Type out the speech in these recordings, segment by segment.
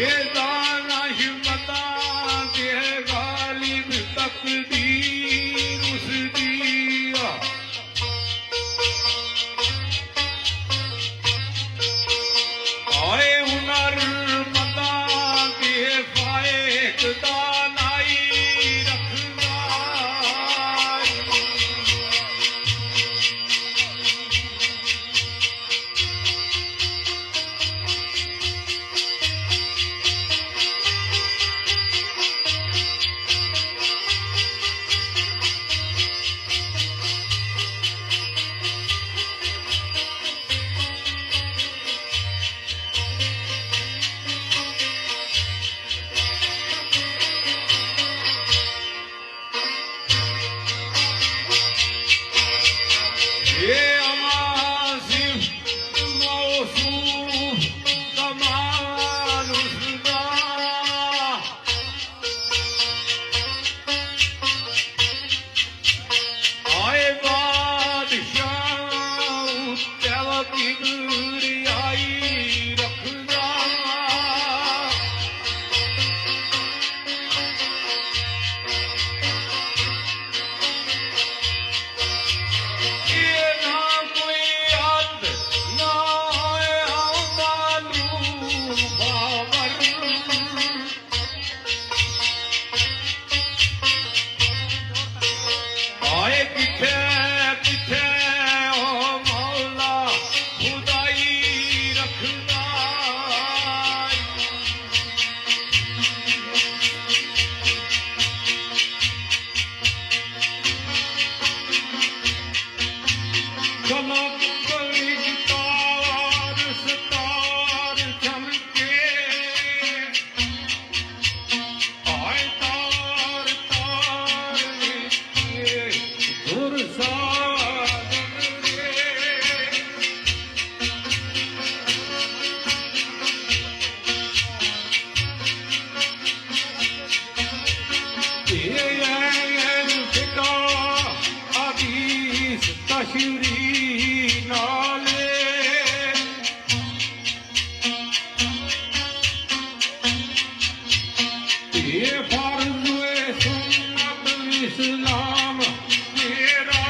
ये दाना हिम्मता के गालिब तकदीर उस दिया आए हुनर मता के फायक दानाई रखना ये अमासिफ मौसूफ कमाल उसका आए बादशाह तेरा किबरियाई रखना आए किथे किथे ओ मौला खुदाई रखना चमक गई तार सितार चमके आए तार तार तशरी नाले ये फर्ज सुन्नत इस्लाम मेरा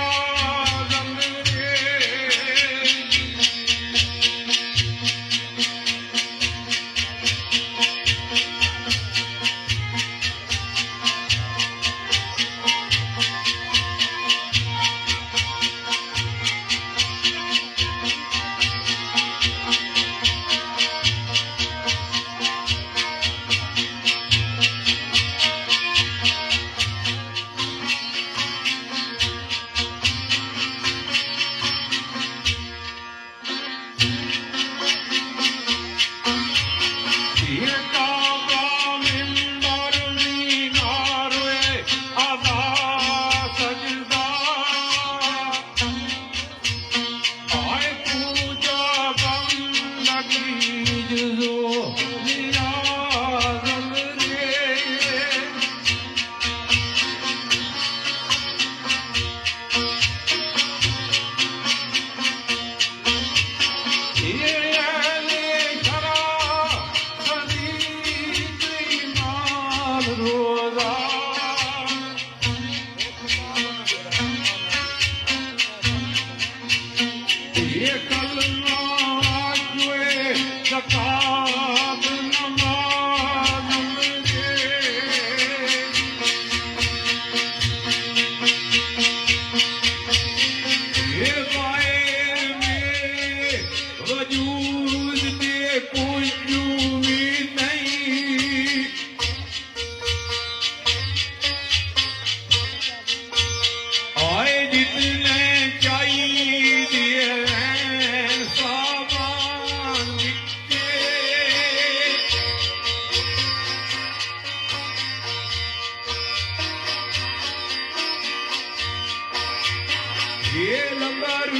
ये लंगर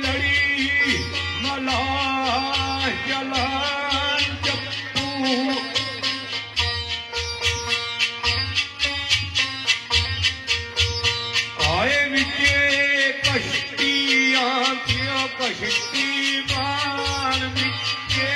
लड़ी मला जलान चप्पू आए विचे कश्तियां थियो कश्ती बान विचे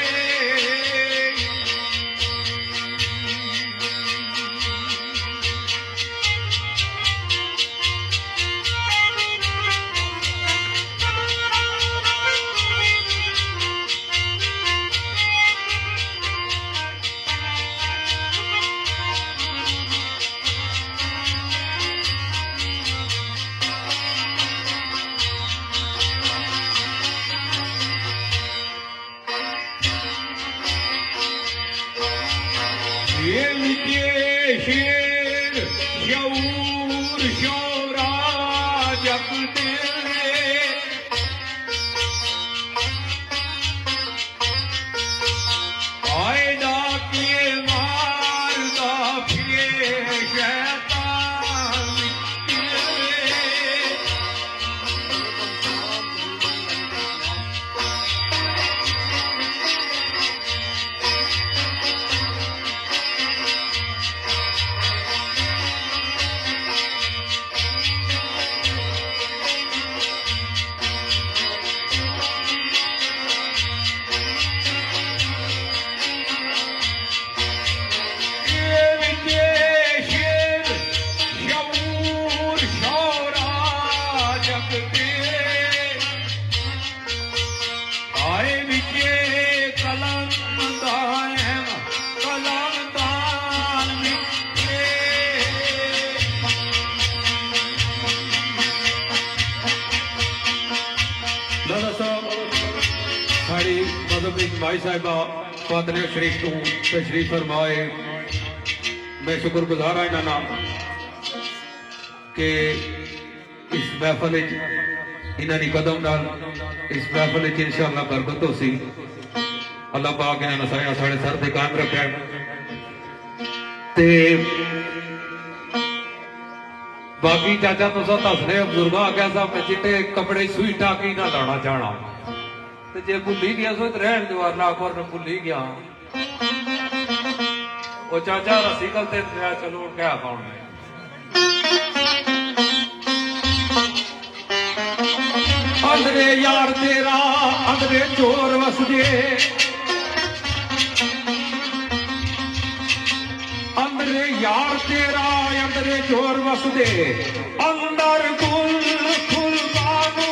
शेर शऊर शौरा जग तेरे आए डाकिए मारदा फिरे शैतान तेरे भाई साहिबा पादने शरीफ तू तशरीफ फरमाए मैं शुक्रगुजार हाँ इन्होंने कि इस महफल इन्होंने कदम नाल इस महफल इंशाअल्लाह बरकत हो सी अल्लाह पाक इन्होंने साया साढ़े सर से कायम रखे ते बाकी चाचा तुसा दस रहे बुजुर्गा कैसा मैं चिट्टे कपड़े सुई टाकी ना लाना चाहना ते जे भुली गया सो रहन दीवार ना अकबर ने भुली गया वो चाचा रस्सी गलते चलो क्या कौन है अंदरे यार तेरा अंदरे चोर वसदे अंदरे यार तेरा अंदरे चोर वसदे अंदर गुल फुल बानो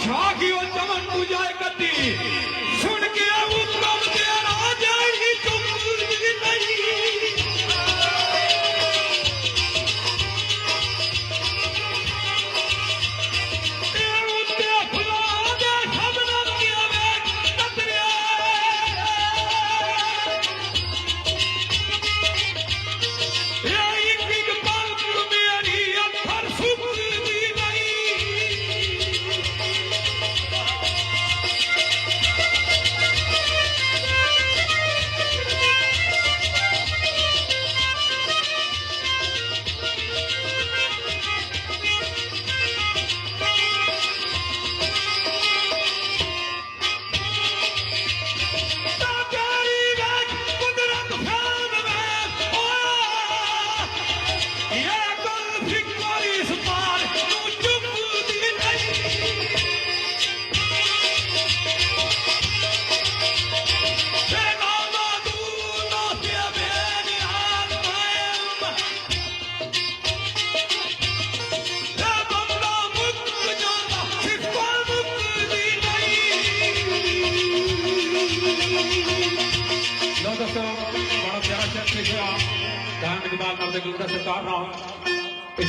शाखी और चमन पूजाए कती सुन के उत्तम तेरा जाई तुम नहीं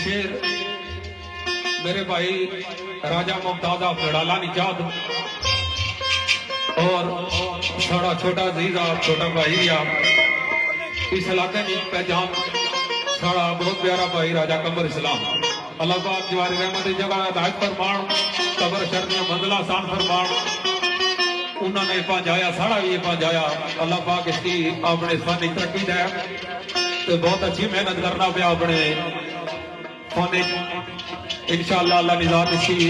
शेर मेरे भाई राजा मुमताज लड़ाला निजात और साड़ा छोटा जीजा छोटा भाई इस इलाके की पहचान साड़ा बहुत प्यारा भाई राजा कमर इस्लाम अल्लाह पाक जवारी रहमत की जगह हिदायत फरमान कबर शर्म बदला सान फरमान उन्होंने पहुंचाया साड़ा भी पहुंचाया अल्लाह पाक इसकी अपने फन तरक्की दे तो बहुत अच्छी मेहनत करना पाया अपने फन इंशाअल्लाह अल्लाह निजात इसकी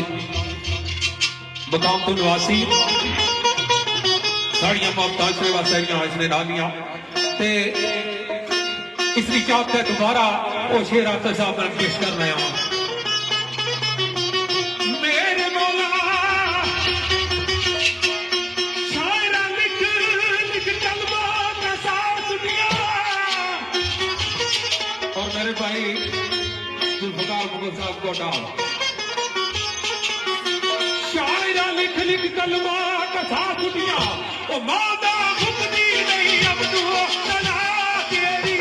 मकाम तो निवासी साड़ियां मोहताज सेवा साड़ियां इसने नालियां ते इसकी चाप है दोबारा वो शेर आपके सामने पेश कर रहे हैं मेरे भाई जुल्फकार मुगल साहब को डाल शायरा लिख लिख कलमा कथा दुनिया ओ मादा मुक्ति नहीं अब तू सदा तेरी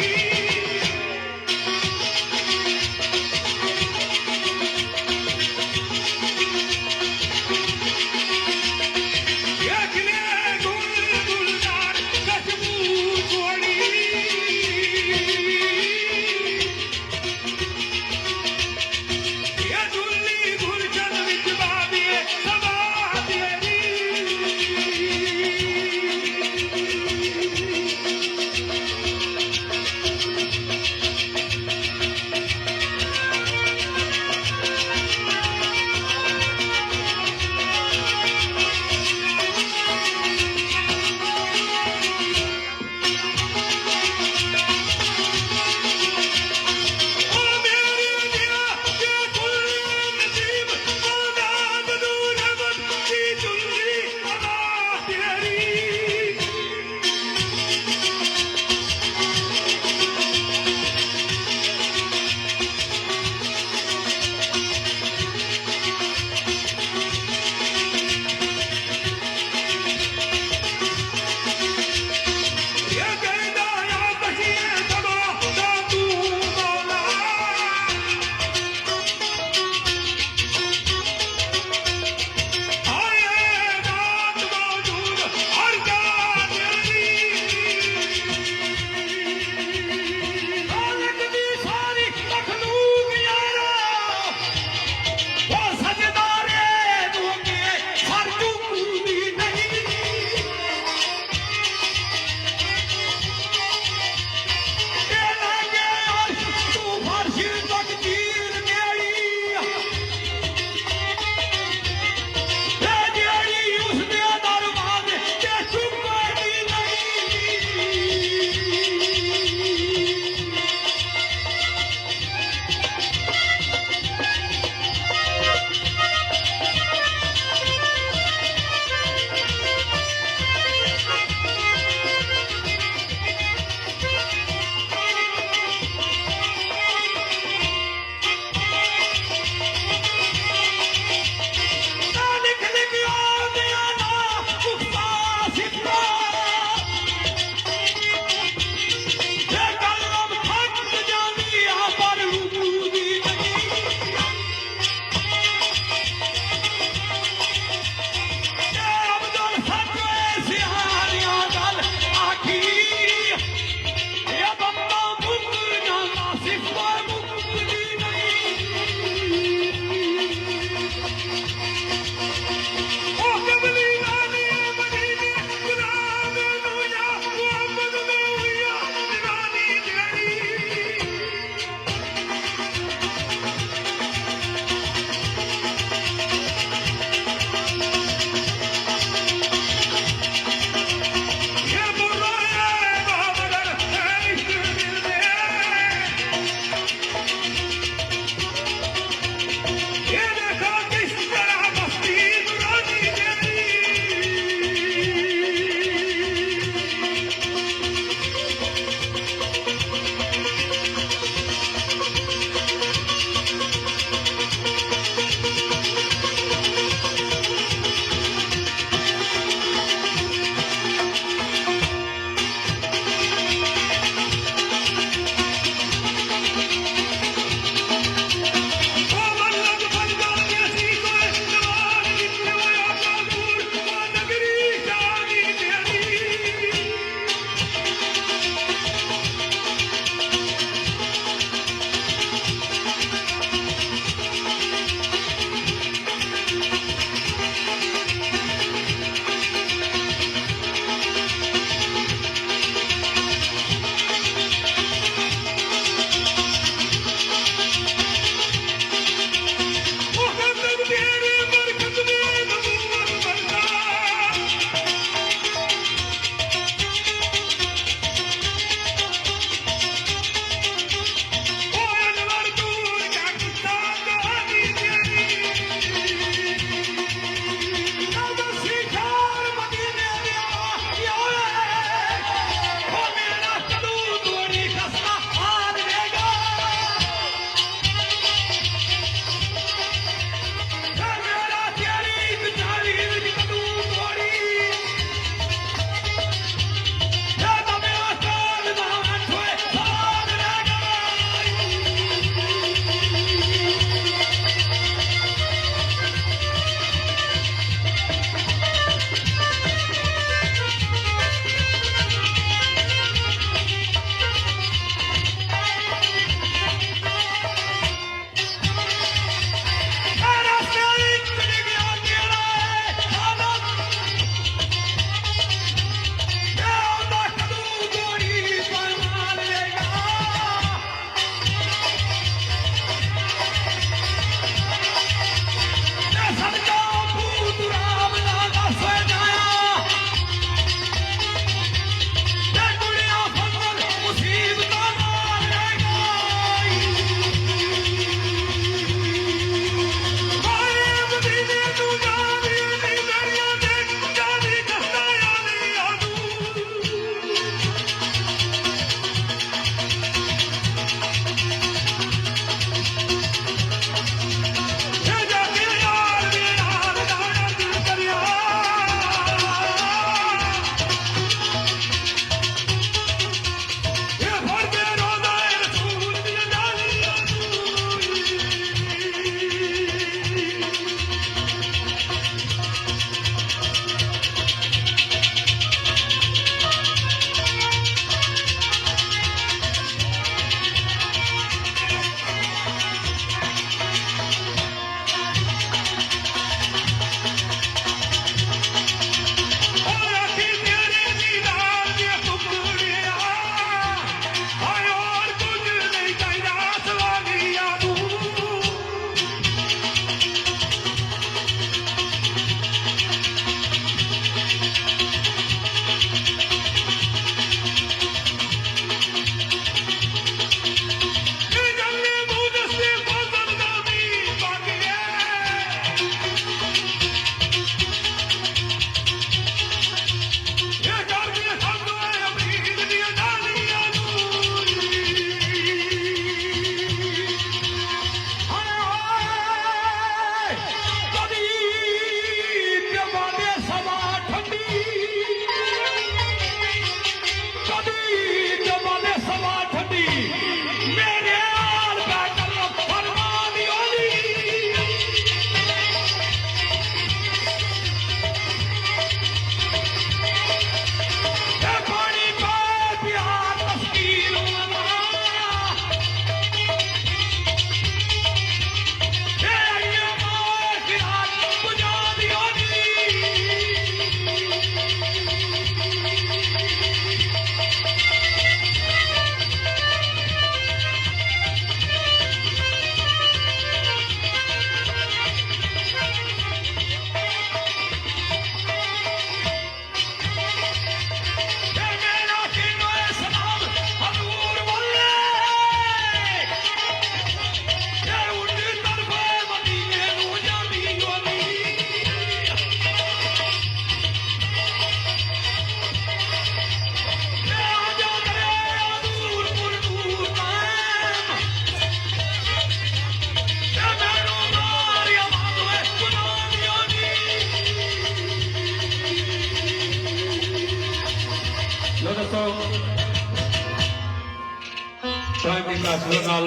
मुनासिबत नाल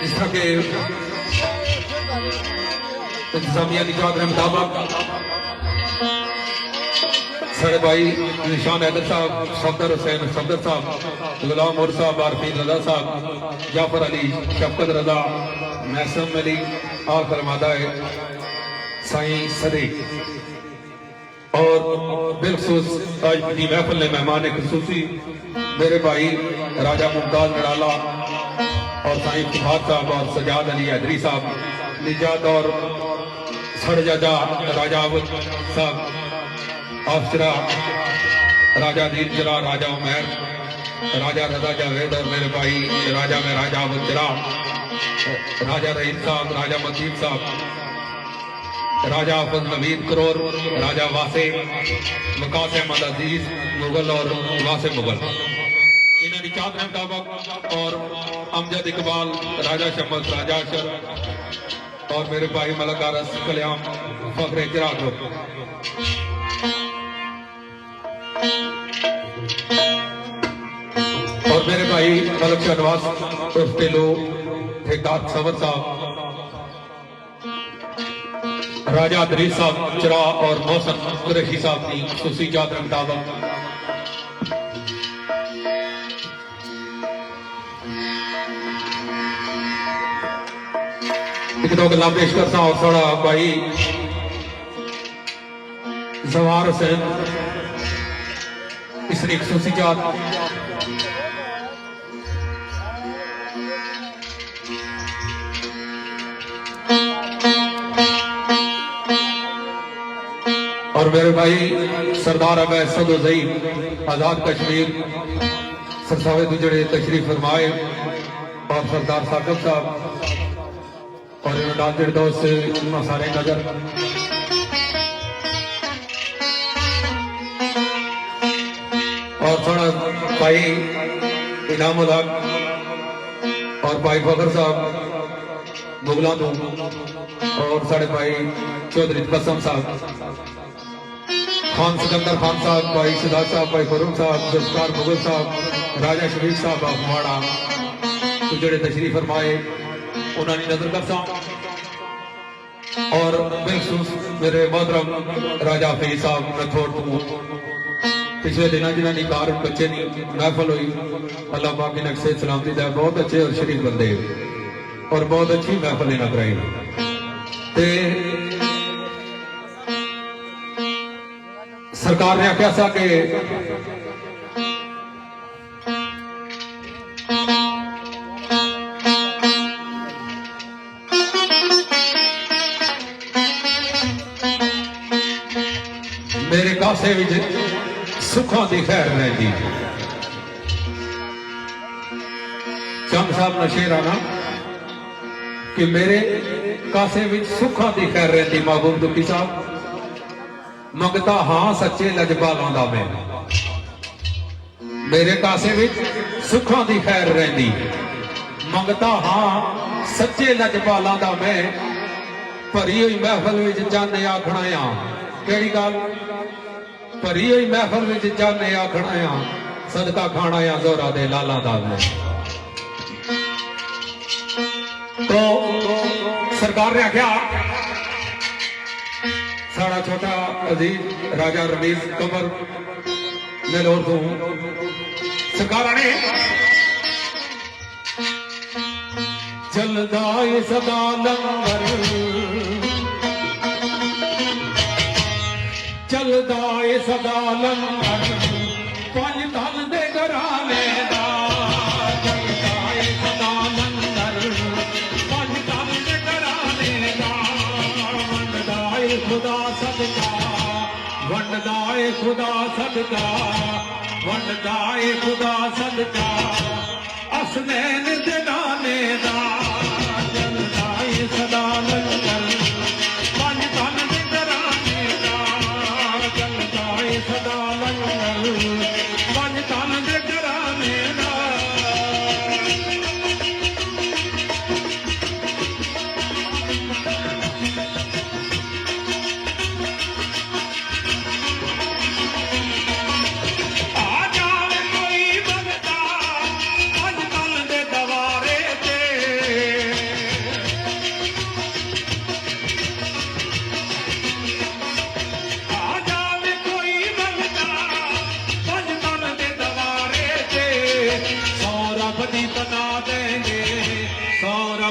इस तरह के इंतजामिया निजात के मुताबिक साढ़े भाई निशान हैदर साहब, सफदर हुसैन सफदर साहब, गुलाम उमर साहब, आरफीन रजा साहब, जाफर अली, शफकत रजा, मैसम अली और फरमादा है साईं सदीक। और बिलखसूस आज की महफिल ने मेहमान खसूसी मेरे भाई राजा मुमताज नड़ाला और साईं इफ्तिखार साहब और सजाद अली हैदरी साहब, निजात और सड़जादा राजा अवध साहब, अफसरा राजा दीन जरा, राजा उमैर, राजा रजा जावेद और मेरे भाई राजा में राजा अवध जरा, राजा रहीम साहब, राजा मजीद साहब, राजा हाफिज नवीद करोर, राजा वासे, वकास अहमद अजीज मुगल और वासे मुगल इन्होंने चाहते हैं मुताबिक, और अमजद इकबाल, राजा शमस, राजा अशर और मेरे भाई मलक आरस कल्याण फखरे चिराग ग्रुप। और मेरे भाई मलक शहनवाज उर्फ टेलो, ठेकेदार सवर साहब, राजा दरीस साहब चिरा और मोहसन कुरैशी साहब की खसूसी जात के मुताबिक एक दो गल्लां पेश करता और थोड़ा भाई जवार हुसैन इसने खसूसी जात और मेरे भाई सरदार अबै सदोजई आजाद कश्मीर सरसावे दुजड़े तशरीफ फरमाए और सरदार साकिब साहब और डालगढ़ दोस्त सारे नजर और थोड़ा भाई इनामुल हक और भाई फखर साहब मुगलों तो और साढ़े भाई चौधरी कसम साहब, खान सिकंदर खान साहब, भाई सिद्धार्थ साहब, भाई फरूक साहब, जुल्फकार मुगल साहब, राजा शरीफ साहब अखवाड़ा तो जड़े तशरीफ फरमाए उन्होंने नजर करता और बिलखसूस मेरे मोहतरम राजा फरीद साहब नथोड़ तू पिछले दिनों जिन्होंने कार बच्चे नहीं महफल हुई, अल्लाह पाक की नक्शे सलामती दे, बहुत अच्छे और शरीफ बंदे और बहुत अच्छी महफल इन्हें कराई। सरकार ने आख्या सा कि मेरे कासे विच सुखों की खैर रहती। चंद साहब नशेर आना कि मेरे कासे विच सुखों की खैर रहती। महबूब दुखी साहब मंगता हाँ सच्चे लजपालों दा मैं, मेरे कासे विच सुखों की खैर रहती। मंगता हाँ सच्चे लजपालों दा मैं, भरी हुई महफल विच जाने आखना आ केड़ी गल, भरी हुई महफल विच जाने आखना आ सदका खाना आ जोरा दे लाला दा मैं। तो सरकार ने आख्या साड़ा छोटा अजीज राजा रमीज कमर नेलोर तो सरकार ने चलदा सदा लंगर, चलदा सदा लंगर पंज दल दे घराने दा, चलदा सदा लंगर पंज दल दे घराने दा, वंडदा खुदा सदका, वंडदा खुदा सदका, वंडदा खुदा सदका असनैन दे नाने दा, चलदा सदा लंगर पंज दल दे घराने दा, चलदा सदा लंगर पंज दल दे घराने दा।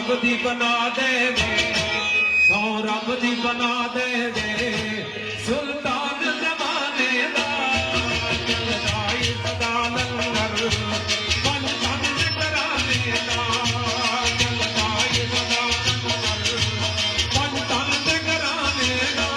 ਰੱਬ ਦੀ ਬਣਾ ਦੇਵੇ, ਸੌ ਰੱਬ ਦੀ ਬਣਾ ਦੇਵੇ, ਸੁਲਤਾਨ ਜ਼ਮਾਨੇ ਦਾ ਚੱਲਦਾ ਈ ਸਦਾ ਲੰਗਰ, ਪੰਜ ਤਨ ਘਰਾਣੇ ਦਾ ਚੱਲਦਾ ਈ ਸਦਾ ਲੰਗਰ, ਪੰਜ ਤਨ ਘਰਾਣੇ ਦਾ।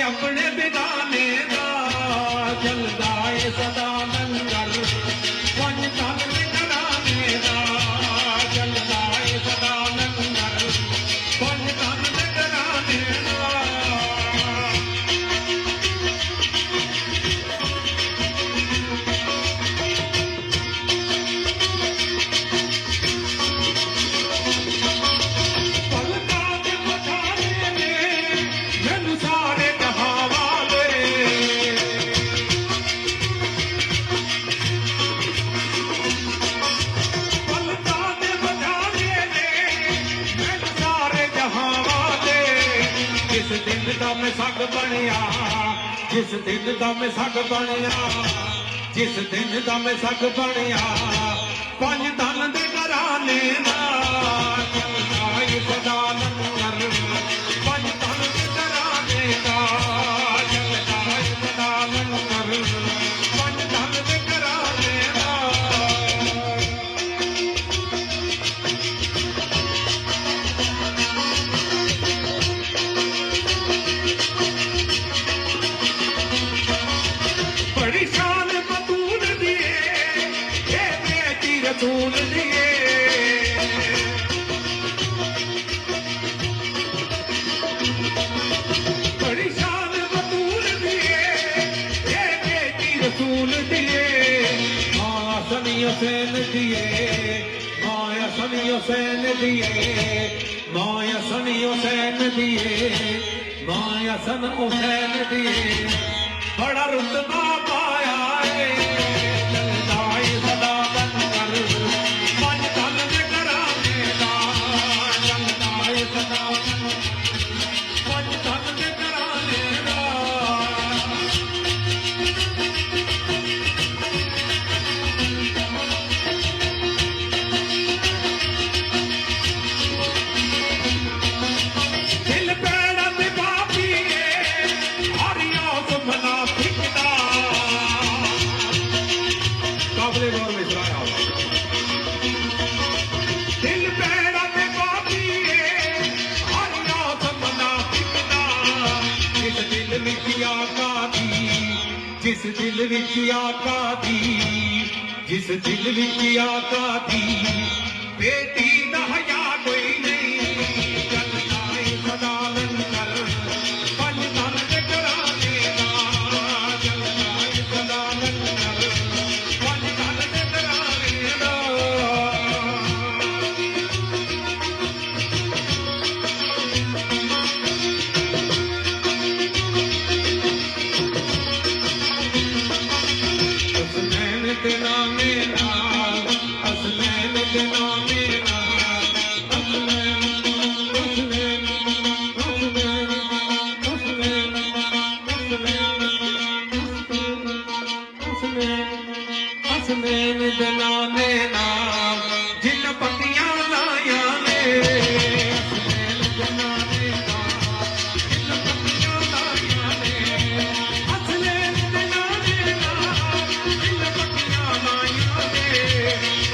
ਆਪਣੇ ਬਿਗਾਨੇ ਦਾ ਚੱਲਦਾ ਏ ਸਦਾ ਲੰਗਰ, ਪੰਜ ਤਨ ਘਰਾਣੇ ਦਾ ਚੱਲਦਾ ਏ ਸਦਾ ਲੰਗਰ, ਪੰਜ ਤਨ ਘਰਾਣੇ ਦਾ। ਜਿਸ ਦਿਨ ਦਾ ਮੈਂ ਸੱਗ ਬਣਿਆ, ਜਿਸ ਦਿਨ ਦਾ ਮੈਂ ਸੱਗ ਬਣਿਆ, ਜਿਸ ਦਿਨ ਦਾ ਮੈਂ ਸੱਗ ਬਣਿਆ, ਪੰਜ ਤਨ ਦੇ ਘਰਾਣੇ ਦਾ ਚੱਲਦਾ ਈ ਸਦਾ ਲੰਗਰ, ਪੰਜ ਤਨ ਦੇ ਘਰਾਣੇ ਦਾ ਚੱਲਦਾ ਈ ਸਦਾ ਲੰਗਰ, ਪੰਜ ਤਨ ਦੇ ਘਰਾਣੇ ਦਾ। बड़ी शान बतूल दिए ये बेटी रसूल दिए, बड़ी शान बतूल दिए ये बेटी रसूल दिए, माँ सनी हुसैन दिए, माँ सनी हुसैन दिए, माँ सनी हुसैन दिए, माँ सन हुसैन दिए, बड़ा रुतबा पाया है चलदा ई सदा लंगर, पंज तन दे घराने दा चलदा ई सदा लंगर, पंज तन दे घराने दा। दिल पैड़ा ते बापी हरिया सुमना फिकदा, काबले गौर में सुनाया दिल पैड़ा ते बापी हरिया सुमना फिकदा, जिस दिल विच आका दी, जिस दिल विच आका दी, जिस दिल विच आका दी, बेटी दा हया कोई नहीं चलदा ई सदा लंगर, पंज तन दे घराने दा चलदा ई सदा लंगर, पंज तन दे घराने दा। हसनैन दे नामे नाल, हसनैन दे नामे नाल, हसनैन हसनैन हसनैन हसनैन हसनैन हसनैन दे नामे नाल, जिन पतियां लाया ने, हसनैन दे नामे नाल, जिन पतियां लाया ने, हसनैन दे नामे नाल, जिन पतियां लाया ने,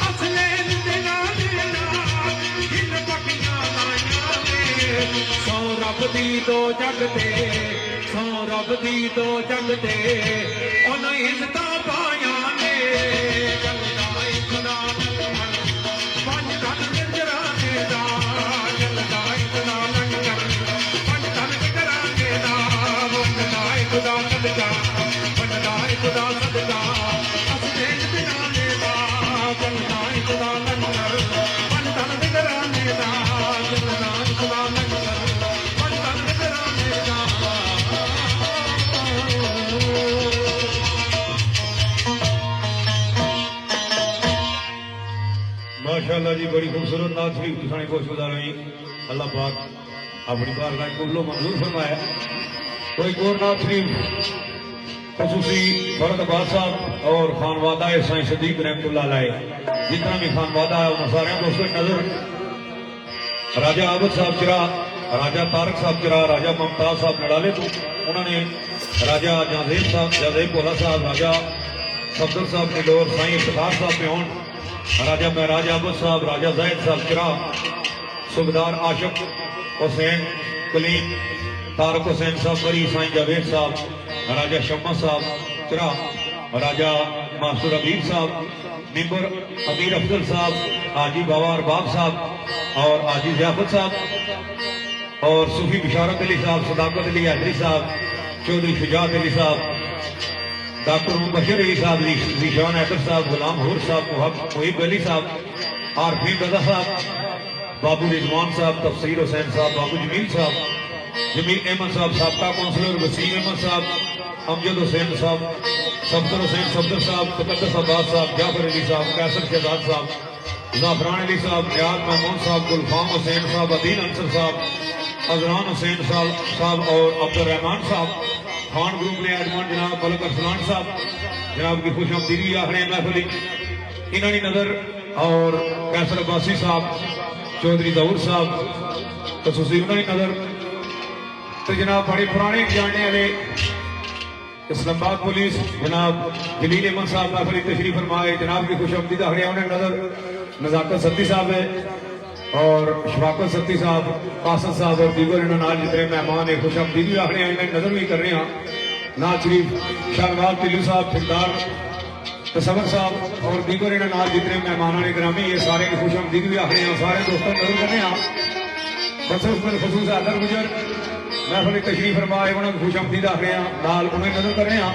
हसनैन दे नामे नाल, जिन पतियां लाया ने। सौ रब दी दो जग ते, सौ रब दी दो जग ते, उन्हें इज्जत पाया ने चलदा ई सदा लंगर, पंज तन दे घराने दा चलदा ई सदा लंगर, पंज तन दे घराने दा चलदा ई सदा लंगर। माशाअल्लाह जी बड़ी खूबसूरत नात शरीफ तुसाने कोश गुजार हुई। अल्लाह पाक अपनी बारगाह कबूलो मंजूर फरमाया। कोई और नात शरीफ खसूसी फरद अब्बास साहब और खानवादा है साईं सदीक रहमतुल्लाह अलैह, जितना भी खानवादा है उन सारे दोस्तों नजर राजा आबद साहब चिरा, राजा तारक साहब चिरा, राजा मुमताज साहब नड़ाले तो उन्होंने राजा जाजेब साहब जाजेब भोला साहब, राजा सफदर साहब निलोर, साईं इफ्तिखार साहब पेहोन, राजा महराज आबद साहब, राजा जायद साहब चिरा, सुबेदार आशिक हुसैन कलीम, तारक हुसैन साहब बरी, साईं जावेद साहब, राजा शम्मा साहब चिरा, राजा मासूर अबीर साहब, मिंबर अमीर अफजल साहब, हाजी बाबा अरबाब साहब और हाजी जियाफत साहब और सूफी बिशारत अली साहब, सदाकत अली हैदरी साहब, चौधरी शुजात अली साहब, डॉक्टर मुबशर अली साहब, जीशान हैदर साहब, गुलाम हुर साहब, मुहिब अली साहब, आरफीन रजा साहब, बाबू रिजवान साहब, तफसीर हुसैन साहब, बाबू जमील साहब, जमील अहमद साहब, साबका काउंसलर वसीम अहमद साहब, अमजद हुसैन साहब, सफदर हुसैन सफदर साहब, मुकद्दस अब्बास साहब, जाफर अली साहब, कैसर शहजाद साहब, जाफरान अली साहब, नियाज महमूद साहब, गुलफाम हुसैन साहब, अदील अंसर साहब, अजरान हुसैन साहब और अब्दुलरहमान साहब, खान ग्रुप ने एडमन जनाब मलक अरसलान साहब जनाब की खुश आमदीदी आखिर महफिल इन्होंने नजर और कैसर अब्बासी साहब, चौधरी दऊर साहब खसूसी उन्होंने नजर तो जनाब बड़े पुराने जाने वाले इस्लामाबाद पुलिस जनाब जलील अहमद साहब महफिल तशरीफ फरमाए, जनाब की खुश आमदीद आखिर उन्हें नजर नजाकत सत्ती साहब है और शफाकत सत्ती साहब, कासद साहब और दीगर इन्होंने जितने मेहमान है खुश आमदीदी आखिर इन्हें नजर भी कर रहे हैं। नाज शरीफ शाहनवाज टिल्लू साहब, ठेकेदार तसवर साहब और दीगर इन्होंने जितने मेहमान ने ग्रामी ये सारे की खुश आमदीदी भी आखिर सारे दोस्तों नजर कर रहे हैं। खसूस में खसूस अदर गुजर महफिल तशरीफ फरमाए उन्होंने खुश आमदीद आखिर नाल उन्हें नजर कर रहे हैं।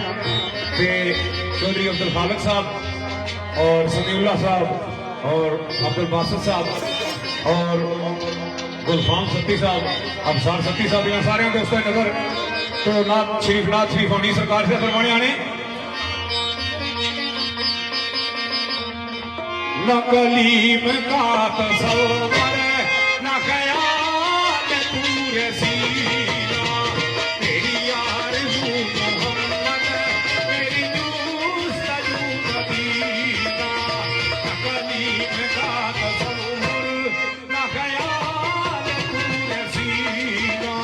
चौधरी अब्दुल खालिक साहब और समीउल्लाह साहब और अब्दुल बासित साहब और गुलफाम सत्ती साहब, अफसार सत्ती साहब, यहाँ सारे दोस्तों नजर तो नाथ शरीफ होनी सरकार से फरमाने आने न कलीम का तसव्वुर न ख्याल पूरे सीना, तेरी आरज़ू मोहम्मद मेरी जुस्तजू मदीना, न कलीम का तसव्वुर न ख्याल पूरे सीना।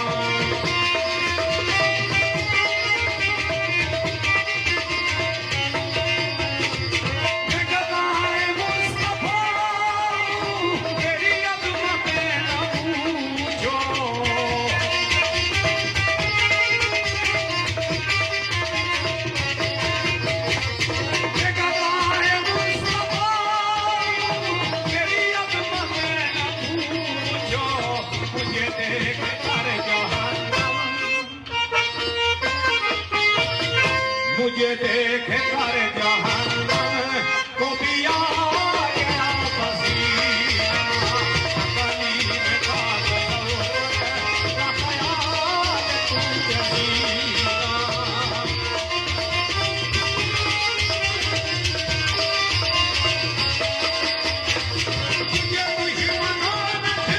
मुझे देख कर जहन्नम को भी आया पसीना, कलीम का तसव्वुर न ख्याल पूरे सीना। ये दुश्मनों ने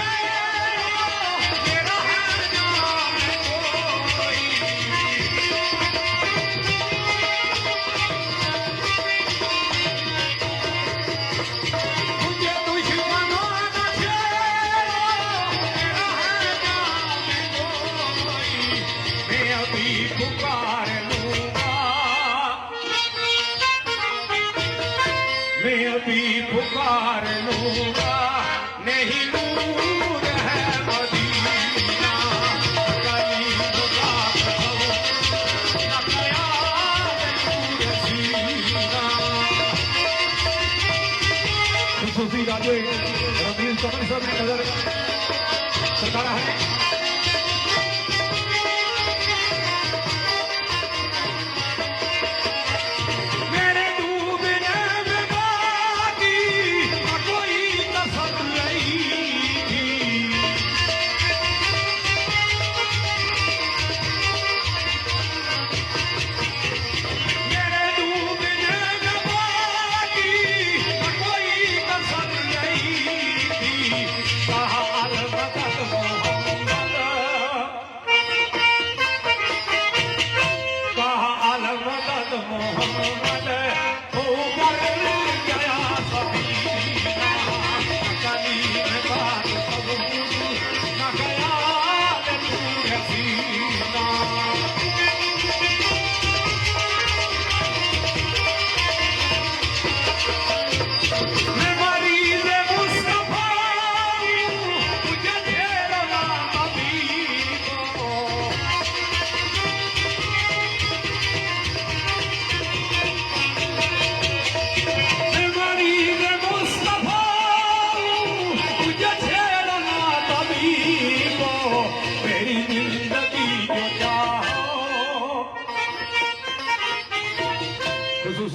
मेरा है जान कोई, मैं अभी पुकार लूंगा, नहीं नूर है मदीना, कलीम का तसव्वुर न ख्याल पूरे सीना। खसूसी राजे रमीज कमर साहब ने नजर सरकार है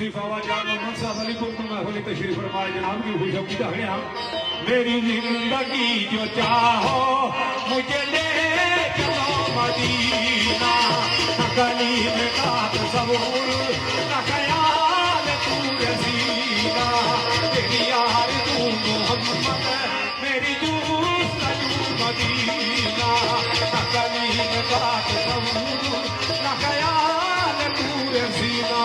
तौसीफ आवाजान मोहम्मद साहब अलीपुर को महफिल तशरीफ फरमाए जनाब की खुशब की दहलियां मेरी जिंदगी जो चाहो मुझे ले चलो मदीना न गली में का तस्वुर न ख्याल तू रसीना तेरी यार तू मोहम्मद मेरी जूस मदीना न गली में का तस्वुर न ख्याल तू रसीना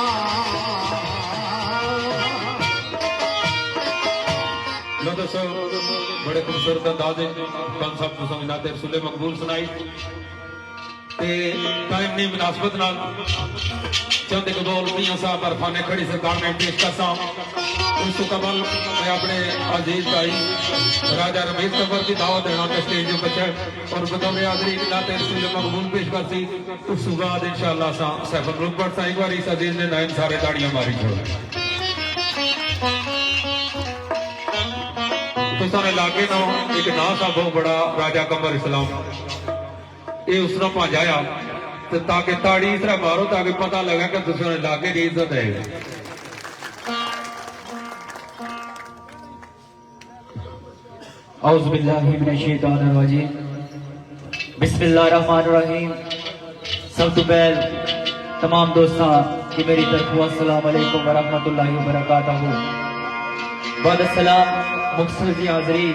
लो दोस्तों बड़े खूबसूरत अंदाज खान साहब को समझाते रसूल मकबूल सुनाई ते टाइम दी मुनासबत नाल चंद कबूल मियां साहब अरफाने खड़ी सरकार में पेश करता उस तो कबल मैं अपने अजीज भाई राजा रमेश कबर की दावत देना के स्टेज पर बचा और बतौर हाज़री नाते रसूल मकबूल पेश करती उस बाद इंशाअल्लाह सा सैफुल मुल्क पर सा एक बार इस अजीज ने नयन सारे ताड़ियां मारी छोड़ तो सारे लागे नो एक ना सा बहुत बड़ा राजा कमर इस्लाम ये उसने पहुंचाया तो ताकि ताड़ी इस तरह मारो ताकि पता लगा कि दूसरे लागे की इज्जत है औज़ु बिल्लाहि मिनश शैतानिर रजीम बिस्मिल्लाहिर रहमानिर रहीम। सब तो पहले तमाम दोस्तों की मेरी तरफ अस्सलाम वालेकुम व रहमतुल्लाहि व बरकातहू। बाद सलाम मुख्तसर जी हाज़री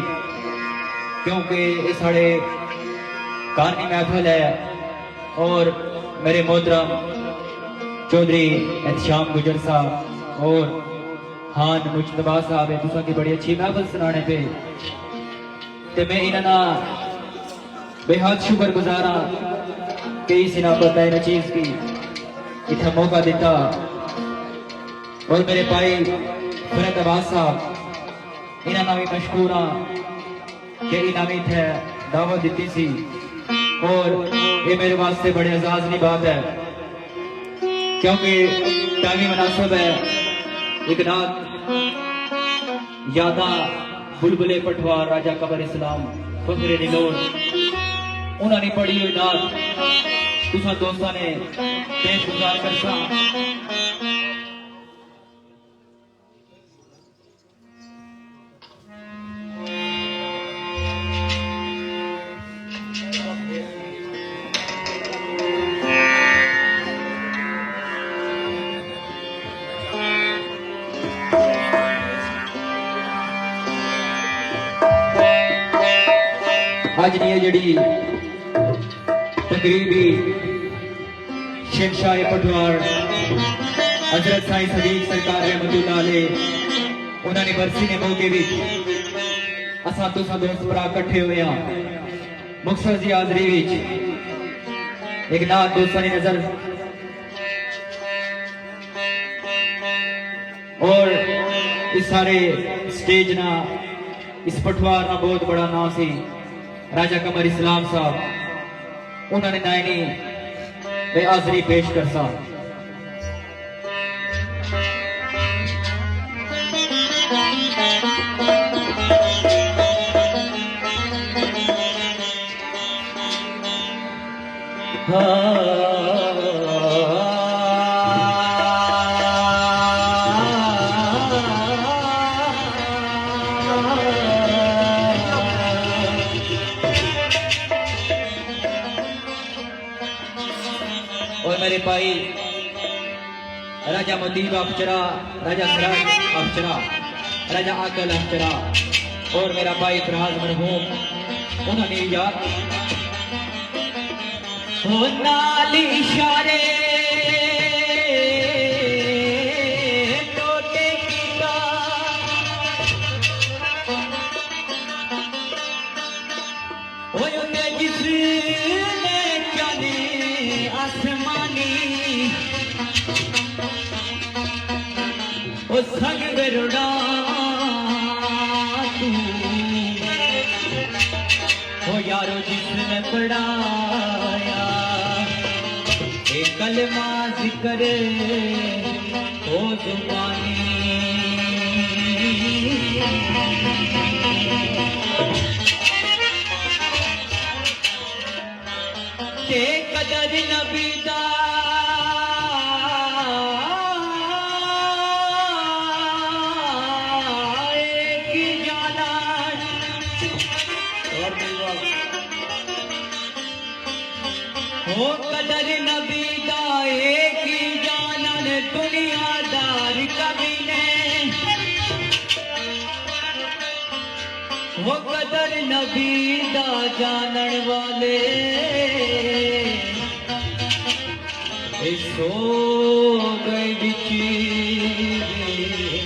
क्योंकि ये साढ़े कारनी महफिल है और मेरे मोहतरम चौधरी एहतशाम गुजर साहब और हान मुजतबा साहब है तुसा की बड़ी अच्छी महफिल सुनाने पे ते मैं इन्हां बेहद शुक्रगुजार हाँ कि इस इन्हां पता है चीज की इतना मौका दिता और मेरे भाई फरत अब्बास साहब इन्हां भी मशकूर हाँ कि इन्हां भी थे दावत दी सी और ये मेरे वास्ते बड़े एजाज की बात है क्योंकि टाइमी मुनासिब है एक नात यादा बुलबुले पटवार राजा कबर इस्लाम फखरे निलोर उन्होंने पढ़ी हुई नात तुसा दोस्तों ने पेश गुजार कर सा आज नहीं जड़ी तकरीबी शेखशाह पटवार हजरत साईं सदीक सरकार रहमतुल्लाह अलैह उन्होंने बरसी ने मौके भी असा तुसा दोस्त भरा इकट्ठे हुए हैं मुख्तसर जी हाज़री विच एक नात दोस्तों की नजर और इस सारे स्टेज ना इस पटवार ना बहुत बड़ा नाम सी राजा कमर इस्लाम साहब उन्होंने नायनी हाज़री पेश कर सा और मेरे भाई राजा मुतीब अफचरा राजा सिराज अफचरा राजा आकल अफचरा और मेरा भाई फराज मरहूम उन्होंने याद नाली इशारे टोटे कीता होए जिसने जाने आसमानी ओ संग गरुड़ा तू हो यारो जिसने पढ़ाया कलमा जिक्र हो जुबानी के कदर नबी दा कदर नबी दा एक ही जानन दुनियादार कभी ने वो कदर नबी दा जानन वाले सो गए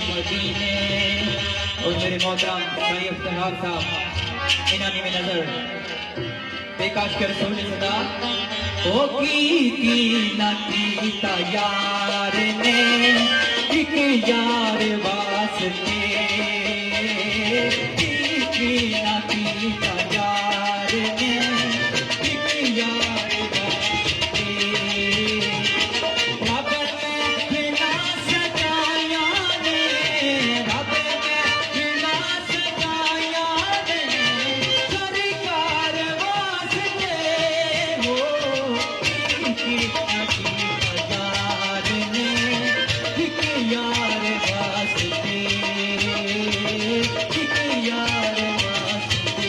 मदीने। और मेरे मोहतरम भाई अफ्तार साहब इनानी में नजर बेकाश कर रसूल सदा ओ की ना कीता यार ने एक यार वास्ते की ना कीता यार ने एक यार वास्ते रब ने बिना सजाया ने रब ने बिना सजाया ने सरकार वास्ते हो की यार ने एक यार वास्ते एक यार वास्ते।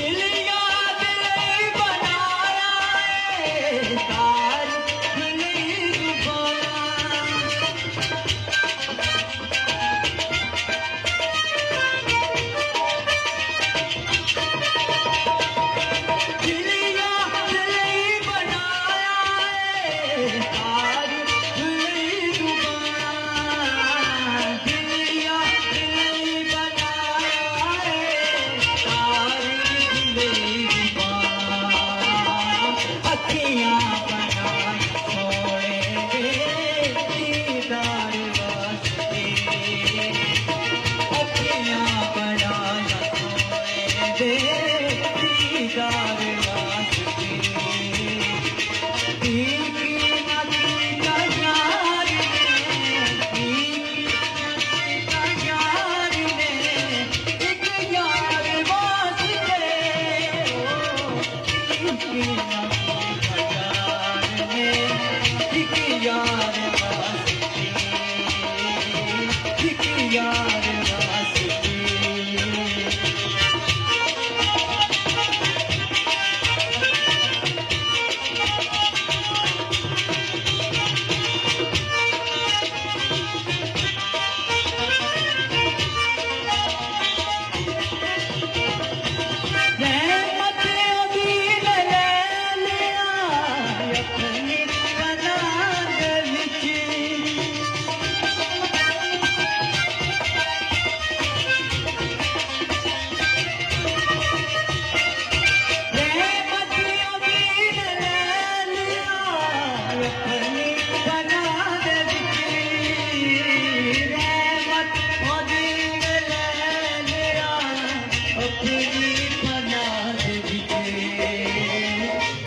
दिल याद नहीं बनाया तार नहीं दिल याद नहीं बनाया तार नहीं दिल याद नहीं बनाया तार नहीं अखियां बनाई सोए दीदार वास्ते अखियां बनाई सोए दीदार वास्ते। यार वास्ते रहमत अभी ले लिया अपनी कनात विच रहमत अभी ले लिया अपनी कनात विच रहमत अभी ले लिया अपनी कनात विच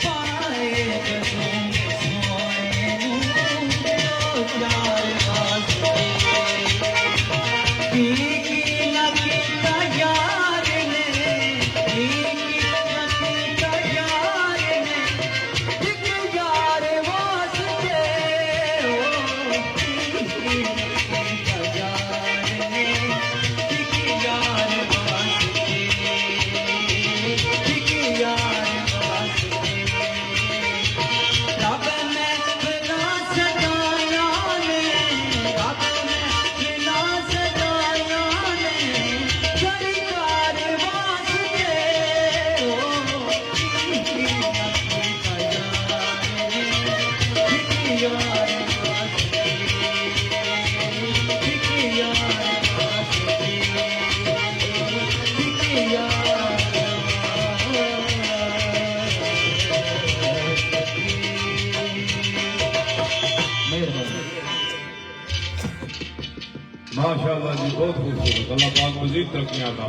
पाए कसम सोए दो चार वास्ते की ना कीता यार ने की ना कीता यार ने एक यार वास्ते हो की ना कीता यार ने एक यार वास्ते एक यार वास्ते। रब ने बिना सजाया ने रब ने बिना सजाया ने सरकार वास्ते हो एक ना कीता यार ने एक यार वास्ते एक यार वास्ते एक यार माशाअल्लाह जी, बहुत खूबसूरत। अल्लाह पाक मजीद तरक्कियां अता